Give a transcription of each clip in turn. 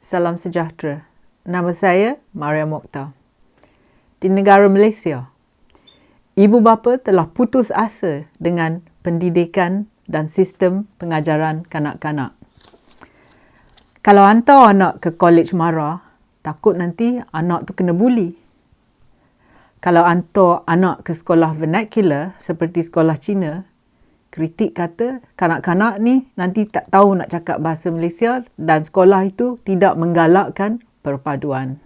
Salam sejahtera. Nama saya Maria Mokhtar. Di negara Malaysia, ibu bapa telah putus asa dengan pendidikan dan sistem pengajaran kanak-kanak. Kalau hantar anak ke kolej mara, takut nanti anak tu kena buli. Kalau hantar anak ke sekolah vernacular seperti sekolah Cina, kritik kata kanak-kanak ni nanti tak tahu nak cakap bahasa Malaysia dan sekolah itu tidak menggalakkan perpaduan.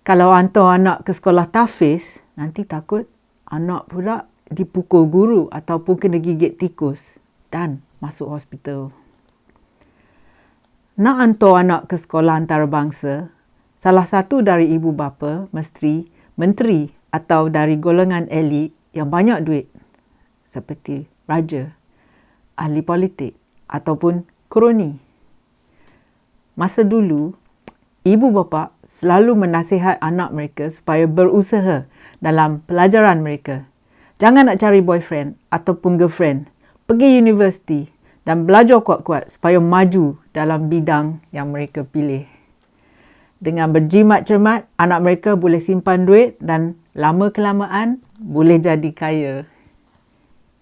Kalau hantar anak ke sekolah tahfiz, nanti takut anak pula dipukul guru ataupun kena gigit tikus dan masuk hospital. Nak hantar anak ke sekolah antarabangsa, salah satu dari ibu bapa mesti menteri atau dari golongan elit yang banyak duit, seperti raja, ahli politik ataupun kroni. Masa dulu, ibu bapa selalu menasihat anak mereka supaya berusaha dalam pelajaran mereka. Jangan nak cari boyfriend ataupun girlfriend. Pergi universiti dan belajar kuat-kuat supaya maju dalam bidang yang mereka pilih. Dengan berjimat cermat, anak mereka boleh simpan duit dan lama-kelamaan boleh jadi kaya.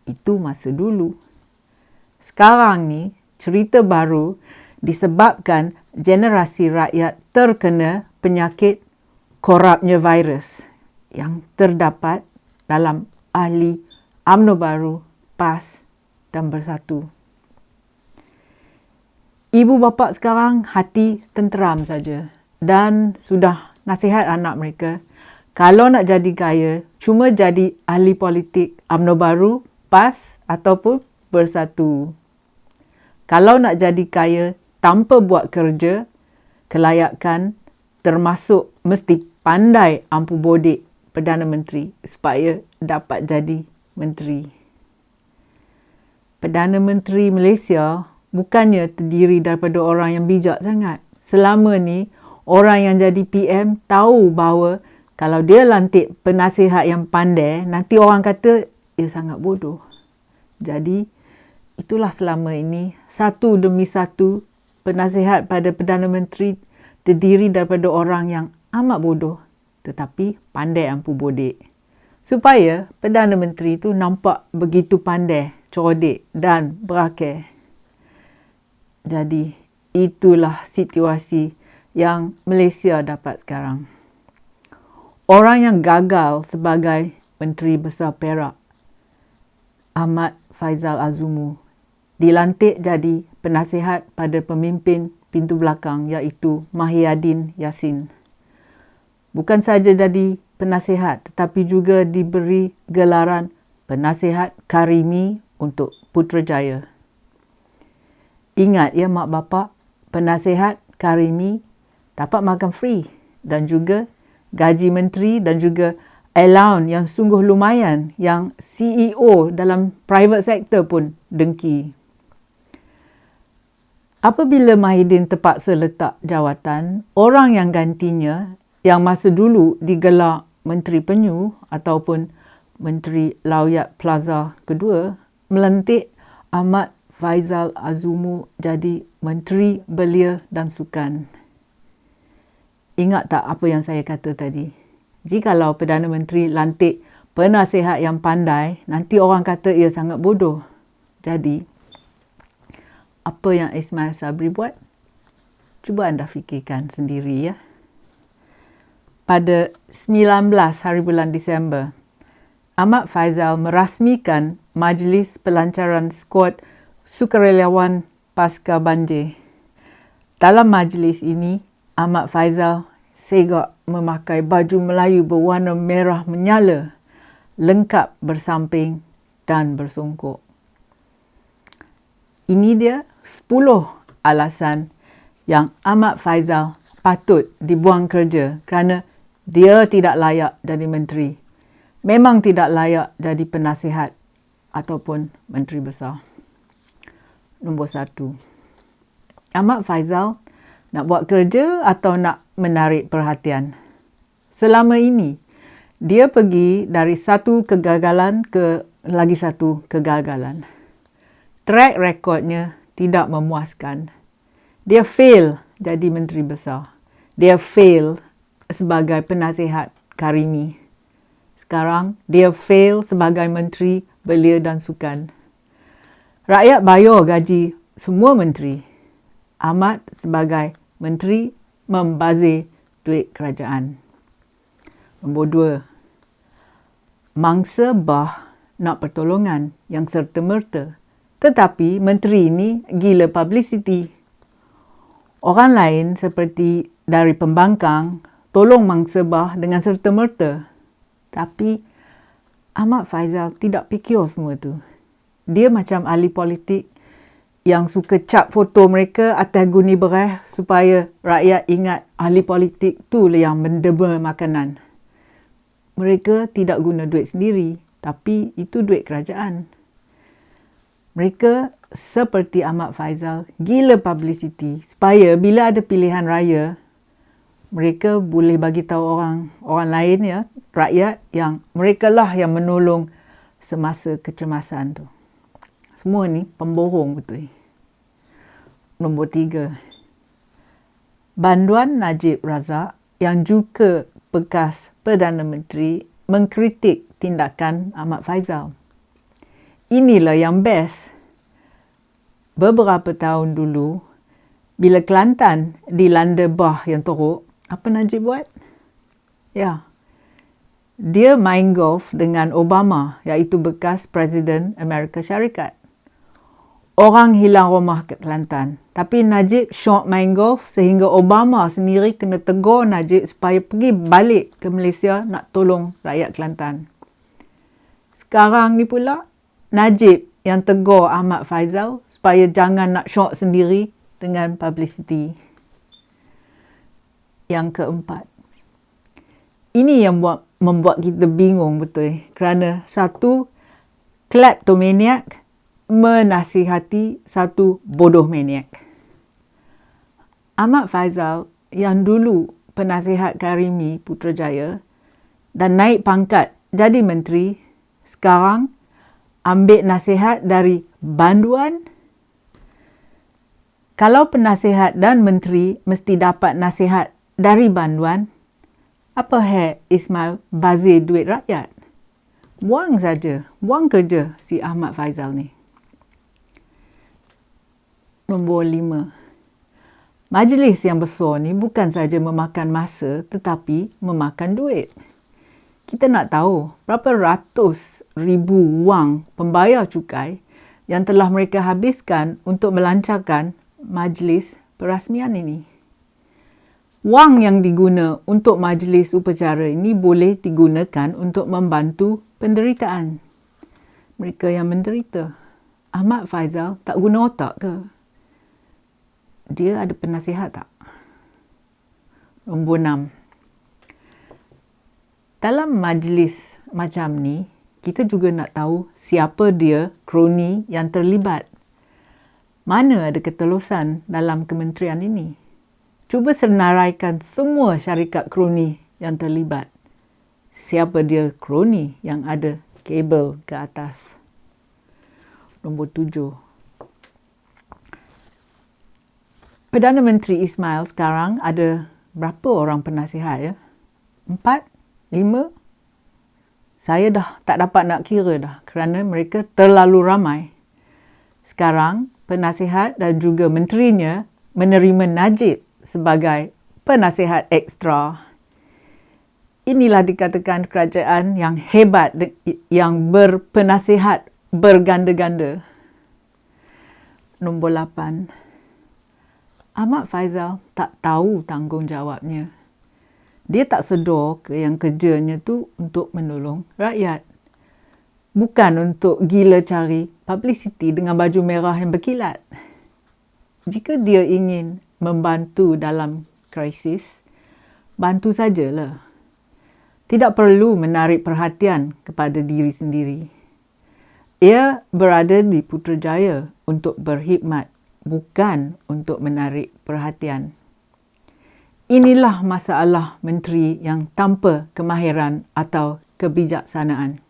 Itu masa dulu. Sekarang ni, cerita baru disebabkan generasi rakyat terkena penyakit korapnya virus yang terdapat dalam ahli UMNO baru, PAS dan Bersatu. Ibu bapa sekarang hati tenteram saja dan sudah nasihat anak mereka, kalau nak jadi kaya, cuma jadi ahli politik UMNO baru, PAS ataupun Bersatu. Kalau nak jadi kaya tanpa buat kerja, kelayakan termasuk mesti pandai ampu bodek Perdana Menteri supaya dapat jadi menteri. Perdana Menteri Malaysia bukannya terdiri daripada orang yang bijak sangat. Selama ni, orang yang jadi PM tahu bahawa kalau dia lantik penasihat yang pandai, nanti orang kata ia sangat bodoh. Jadi, itulah selama ini satu demi satu penasihat pada Perdana Menteri terdiri daripada orang yang amat bodoh tetapi pandai ampu bodek. Supaya Perdana Menteri itu nampak begitu pandai, cerdik dan berakal. Jadi, itulah situasi yang Malaysia dapat sekarang. Orang yang gagal sebagai Menteri Besar Perak, Ahmad Faizal Azumu, dilantik jadi penasihat pada pemimpin pintu belakang iaitu Mahiyaddin Yassin. Bukan saja jadi penasihat tetapi juga diberi gelaran penasihat Karimi untuk Putrajaya. Ingat ya mak bapak, penasihat Karimi dapat makan free dan juga gaji menteri dan juga allowance yang sungguh lumayan yang CEO dalam private sector pun dengki. Apabila Mahiyaddin terpaksa letak jawatan, orang yang gantinya yang masa dulu digelar Menteri Penyu ataupun Menteri Lauyat Plaza kedua, melantik Ahmad Faizal Azumu jadi Menteri Belia dan Sukan. Ingat tak apa yang saya kata tadi? Jikalau Perdana Menteri lantik penasihat yang pandai, nanti orang kata ia sangat bodoh. Jadi, apa yang Ismail Sabri buat? Cuba anda fikirkan sendiri ya. Pada 19 hari bulan Disember, Ahmad Faizal merasmikan Majlis Pelancaran Skuad Sukarelawan Pasca Banjir. Dalam majlis ini, Ahmad Faizal segak memakai baju Melayu berwarna merah menyala, lengkap bersamping dan bersongkok. Ini dia 10 alasan yang Ahmad Faizal patut dibuang kerja kerana dia tidak layak jadi menteri. Memang tidak layak jadi penasihat ataupun menteri besar. Nombor 1. Ahmad Faizal nak buat kerja atau nak menarik perhatian? Selama ini, dia pergi dari satu kegagalan ke lagi satu kegagalan. Track recordnya tidak memuaskan. Dia fail jadi Menteri Besar. Dia fail sebagai penasihat Karimi. Sekarang dia fail sebagai Menteri Belia dan Sukan. Rakyat bayar gaji semua menteri. Ahmad sebagai menteri membazir duit kerajaan. Nombor 2. Mangsa bah nak pertolongan yang serta-merta. Tetapi menteri ini gila publicity. Orang lain seperti dari pembangkang tolong mangsa bah dengan serta-merta. Tapi Ahmad Faizal tidak fikir semua tu. Dia macam ahli politik yang suka cap foto mereka atas guni bereh supaya rakyat ingat ahli politik tu yang mendeba makanan. Mereka tidak guna duit sendiri, tapi itu duit kerajaan. Mereka seperti Ahmad Faizal gila publicity supaya bila ada pilihan raya, mereka boleh bagi tahu orang lain ya, rakyat yang mereka lah yang menolong semasa kecemasan tu. Semua ni pembohong betul. Nombor 3. Banduan Najib Razak yang juga bekas Perdana Menteri mengkritik tindakan Ahmad Faizal. Inilah yang best. Beberapa tahun dulu, bila Kelantan dilanda bah yang teruk, apa Najib buat? Ya, dia main golf dengan Obama, iaitu bekas Presiden Amerika Syarikat. Orang hilang rumah ke Kelantan. Tapi Najib syok main golf sehingga Obama sendiri kena tegur Najib supaya pergi balik ke Malaysia nak tolong rakyat Kelantan. Sekarang ni pula, Najib yang tegur Ahmad Faizal supaya jangan nak syok sendiri dengan publicity. Yang keempat. Ini yang membuat kita bingung betul. Kerana satu kleptomaniak menasihati satu bodoh maniak. Ahmad Faizal yang dulu penasihat Karimi Putrajaya dan naik pangkat jadi menteri, sekarang ambil nasihat dari banduan. Kalau penasihat dan menteri mesti dapat nasihat dari banduan, apa Ismail bazir duit rakyat? Buang saja, buang kerja si Ahmad Faizal ni. Nombor 5. Majlis yang besar ni bukan saja memakan masa tetapi memakan duit. Kita nak tahu berapa ratus ribu wang pembayar cukai yang telah mereka habiskan untuk melancarkan majlis perasmian ini. Wang yang diguna untuk majlis upacara ini boleh digunakan untuk membantu penderitaan mereka yang menderita. Ahmad Faizal tak guna otak ke? Dia ada penasihat tak? Nombor 6. Dalam majlis macam ni, kita juga nak tahu siapa dia kroni yang terlibat. Mana ada ketelusan dalam kementerian ini? Cuba senaraikan semua syarikat kroni yang terlibat. Siapa dia kroni yang ada kabel ke atas? Nombor 7. Perdana Menteri Ismail sekarang ada berapa orang penasihat ya? 4? 5? Saya dah tak dapat nak kira dah kerana mereka terlalu ramai. Sekarang penasihat dan juga menterinya menerima Najib sebagai penasihat ekstra. Inilah dikatakan kerajaan yang hebat yang berpenasihat berganda-ganda. Nombor 8. Ahmad Faizal tak tahu tanggungjawabnya. Dia tak sedar ke yang kerjanya tu untuk menolong rakyat. Bukan untuk gila cari publicity dengan baju merah yang berkilat. Jika dia ingin membantu dalam krisis, bantu sajalah. Tidak perlu menarik perhatian kepada diri sendiri. Ia berada di Putrajaya untuk berkhidmat, bukan untuk menarik perhatian. Inilah masalah menteri yang tanpa kemahiran atau kebijaksanaan.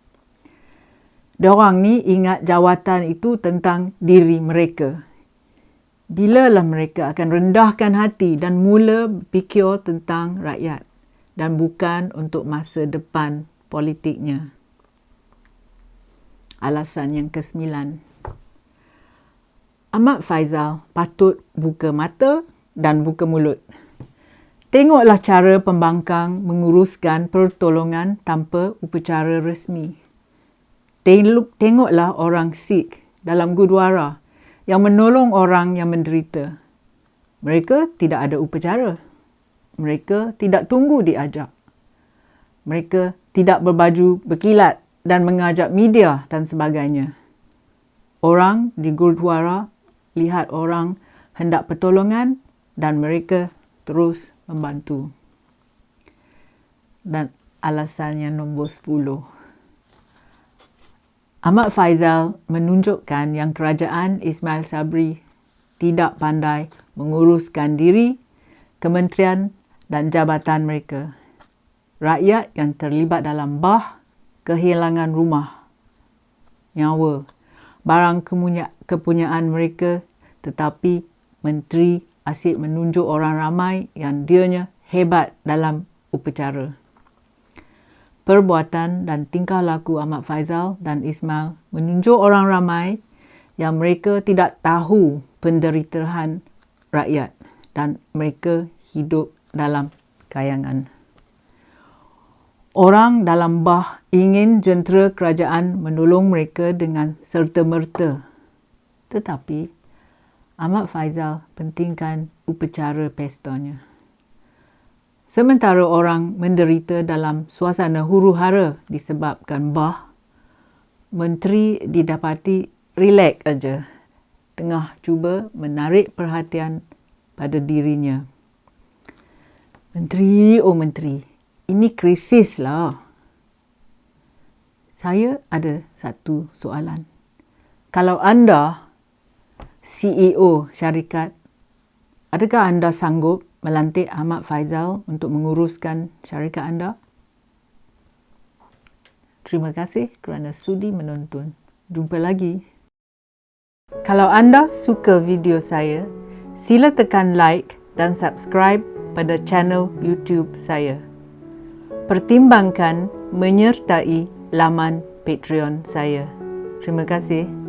Diorang ni ingat jawatan itu tentang diri mereka. Bilalah mereka akan rendahkan hati dan mula fikir tentang rakyat dan bukan untuk masa depan politiknya. Alasan yang ke-9. Ahmad Faizal patut buka mata dan buka mulut. Tengoklah cara pembangkang menguruskan pertolongan tanpa upacara resmi. Tengoklah orang Sikh dalam Gurdwara yang menolong orang yang menderita. Mereka tidak ada upacara. Mereka tidak tunggu diajak. Mereka tidak berbaju berkilat dan mengajak media dan sebagainya. Orang di Gurdwara lihat orang hendak pertolongan dan mereka terus membantu. Dan alasan yang nombor 10. Ahmad Faizal menunjukkan yang kerajaan Ismail Sabri tidak pandai menguruskan diri, kementerian dan jabatan mereka. Rakyat yang terlibat dalam bah kehilangan rumah, nyawa, barang kepunyaan mereka, tetapi menteri asyik menunjuk orang ramai yang dianya hebat dalam upacara. Perbuatan dan tingkah laku Ahmad Faizal dan Ismail menunjuk orang ramai yang mereka tidak tahu penderitaan rakyat dan mereka hidup dalam kayangan. Orang dalam bah ingin jentera kerajaan menolong mereka dengan serta-merta. Tetapi Ahmad Faizal pentingkan upacara pestanya. Sementara orang menderita dalam suasana huru-hara disebabkan bah, menteri didapati rileks aja tengah cuba menarik perhatian pada dirinya. Menteri, oh menteri, ini krisis lah. Saya ada satu soalan. Kalau anda CEO syarikat, adakah anda sanggup melantik Ahmad Faizal untuk menguruskan syarikat anda? Terima kasih kerana sudi menonton. Jumpa lagi. Kalau anda suka video saya, sila tekan like dan subscribe pada channel YouTube saya. Pertimbangkan menyertai laman Patreon saya. Terima kasih.